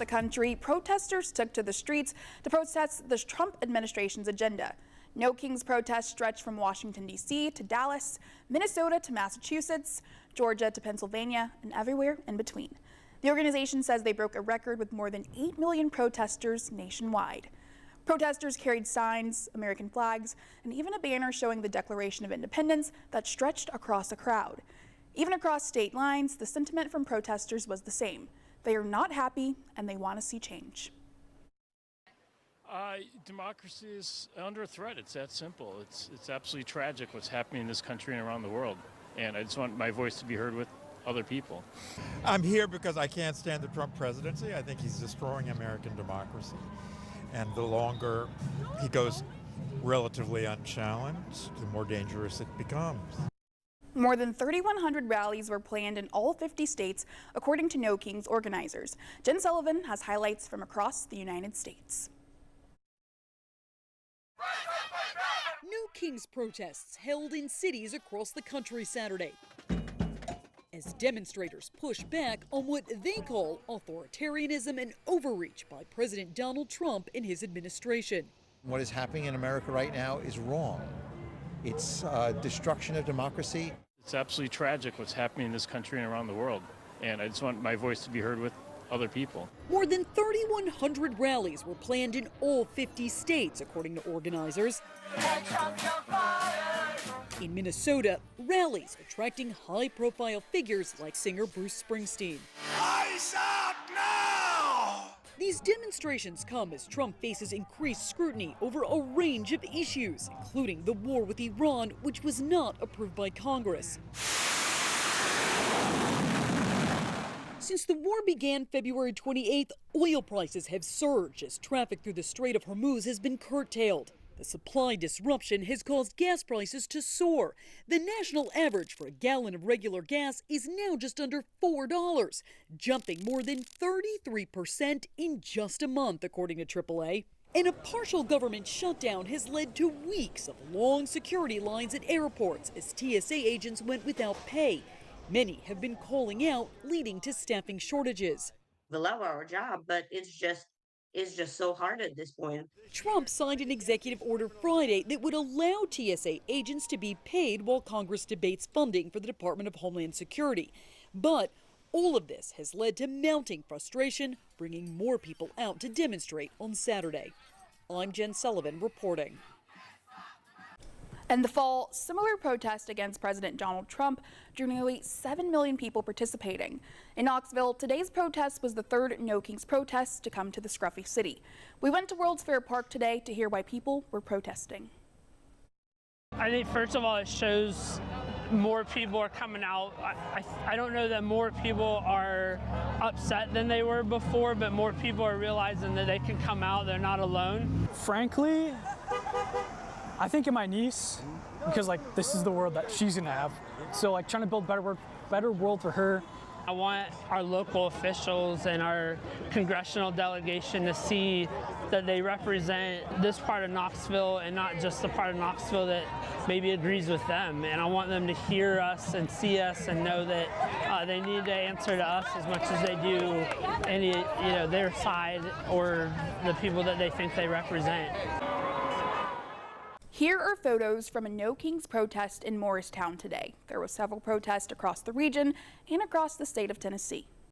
The country, protesters took to the streets to protest the Trump administration's agenda. No Kings protests stretched from Washington, D.C. to Dallas, Minnesota to Massachusetts, Georgia to Pennsylvania, and everywhere in between. The organization says they broke a record with more than 8 million protesters nationwide. Protesters carried signs, American flags, and even a banner showing the Declaration of Independence that stretched across the crowd. Even across state lines, the sentiment from protesters was the same. They are not happy and they want to see change. Democracy is under threat. It's that simple. It's absolutely tragic what's happening in this country and around the world. And I just want my voice to be heard with other people. I'm here because I can't stand the Trump presidency. I think he's destroying American democracy. And the longer he goes relatively unchallenged, the more dangerous it becomes. More than 3,100 rallies were planned in all 50 states, according to No Kings organizers. Jen Sullivan has highlights from across the United States. No Kings protests held in cities across the country Saturday as demonstrators push back on what they call authoritarianism and overreach by President Donald Trump and his administration. What is happening in America right now is wrong. It's destruction of democracy. It's absolutely tragic what's happening in this country and around the world. And I just want my voice to be heard with other people. More than 3,100 rallies were planned in all 50 states, according to organizers. In Minnesota, rallies attracting high-profile figures like singer Bruce Springsteen. Ice out now! These demonstrations come as Trump faces increased scrutiny over a range of issues, including the war with Iran, which was not approved by Congress. Since the war began February 28th, oil prices have surged as traffic through the Strait of Hormuz has been curtailed. The supply disruption has caused gas prices to soar. The national average for a gallon of regular gas is now just under $4, jumping more than 33% in just a month, according to AAA. And a partial government shutdown has led to weeks of long security lines at airports as TSA agents went without pay. Many have been calling out, leading to staffing shortages. We love our job, but it's just so hard at this point. Trump signed an executive order Friday that would allow TSA agents to be paid while Congress debates funding for the Department of Homeland Security. But all of this has led to mounting frustration, bringing more people out to demonstrate on Saturday. I'm Jen Sullivan reporting. In the fall, similar protests against President Donald Trump drew nearly 7 million people participating. In Knoxville, today's protest was the third No Kings protest to come to the scruffy city. We went to World's Fair Park today to hear why people were protesting. I think first of all, it shows more people are coming out. I don't know that more people are upset than they were before, but more people are realizing that they can come out, they're not alone. Frankly, I think of my niece, because like this is the world that she's gonna have. So like trying to build a better world for her. I want our local officials and our congressional delegation to see that they represent this part of Knoxville and not just the part of Knoxville that maybe agrees with them. And I want them to hear us and see us and know that they need to answer to us as much as they do their side or the people that they think they represent. Here are photos from a No Kings protest in Morristown today. There were several protests across the region and across the state of Tennessee.